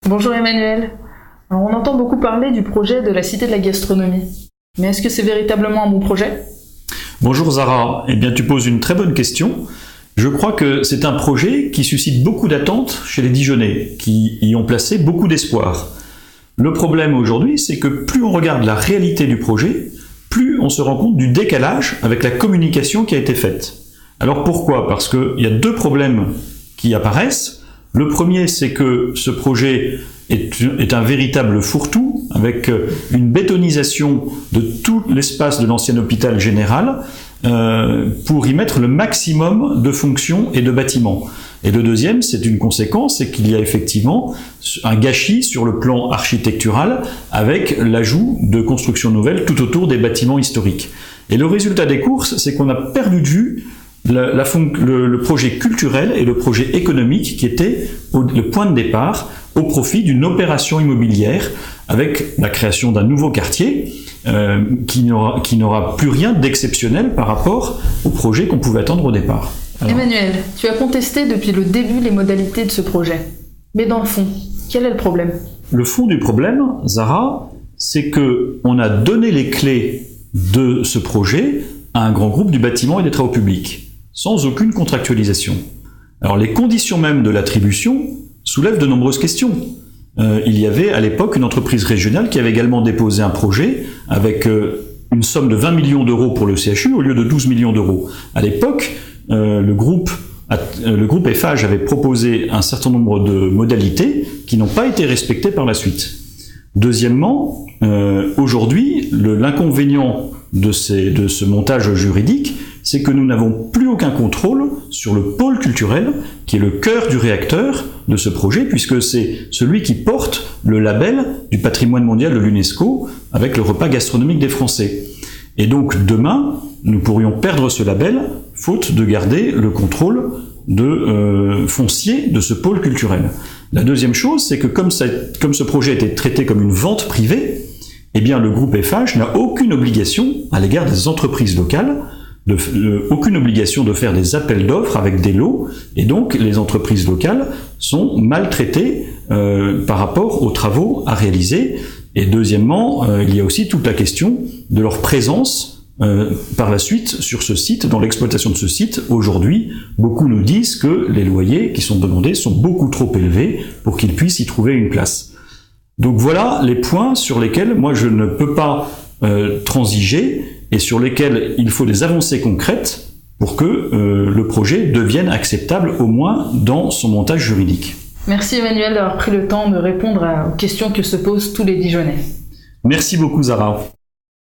Bonjour Emmanuel. Alors, on entend beaucoup parler du projet de la Cité de la Gastronomie. Mais est-ce que c'est véritablement un bon projet ? Bonjour Zara, eh bien tu poses une très bonne question. Je crois que c'est un projet qui suscite beaucoup d'attentes chez les Dijonnais, qui y ont placé beaucoup d'espoir. Le problème aujourd'hui, c'est que plus on regarde la réalité du projet, plus on se rend compte du décalage avec la communication qui a été faite. Alors pourquoi ? Parce qu'il y a deux problèmes qui apparaissent. Le premier, c'est que ce projet est un véritable fourre-tout, avec une bétonisation de tout l'espace de l'ancien hôpital général, pour y mettre le maximum de fonctions et de bâtiments. Et le deuxième, c'est une conséquence, c'est qu'il y a effectivement un gâchis sur le plan architectural, avec l'ajout de constructions nouvelles tout autour des bâtiments historiques. Et le résultat des courses, c'est qu'on a perdu de vue le projet culturel et le projet économique qui était le point de départ au profit d'une opération immobilière avec la création d'un nouveau quartier qui n'aura plus rien d'exceptionnel par rapport au projet qu'on pouvait attendre au départ. Alors, Emmanuel, tu as contesté depuis le début les modalités de ce projet. Mais dans le fond, quel est le problème ? Le fond du problème, Zara, c'est qu'on a donné les clés de ce projet à un grand groupe du bâtiment et des travaux publics, sans aucune contractualisation. Alors les conditions même de l'attribution soulèvent de nombreuses questions. Il y avait à l'époque une entreprise régionale qui avait également déposé un projet avec une somme de 20 millions d'euros pour le CHU au lieu de 12 millions d'euros. À l'époque, le groupe Eiffage avait proposé un certain nombre de modalités qui n'ont pas été respectées par la suite. Deuxièmement, aujourd'hui, l'inconvénient de ce montage juridique, c'est que nous n'avons plus aucun contrôle sur le pôle culturel, qui est le cœur du réacteur de ce projet, puisque c'est celui qui porte le label du patrimoine mondial de l'UNESCO avec le repas gastronomique des Français. Et donc demain, nous pourrions perdre ce label, faute de garder le contrôle foncier de ce pôle culturel. La deuxième chose, c'est que comme ce projet a été traité comme une vente privée, eh bien le groupe Eiffage n'a aucune obligation à l'égard des entreprises locales, aucune obligation de faire des appels d'offres avec des lots, et donc les entreprises locales sont maltraitées par rapport aux travaux à réaliser. Et deuxièmement, il y a aussi toute la question de leur présence par la suite sur ce site, dans l'exploitation de ce site. Aujourd'hui, beaucoup nous disent que les loyers qui sont demandés sont beaucoup trop élevés pour qu'ils puissent y trouver une place. Donc voilà les points sur lesquels moi je ne peux pas transiger et sur lesquels il faut des avancées concrètes pour que le projet devienne acceptable au moins dans son montage juridique. Merci Emmanuel d'avoir pris le temps de répondre aux questions que se posent tous les Dijonnais. Merci beaucoup Zara.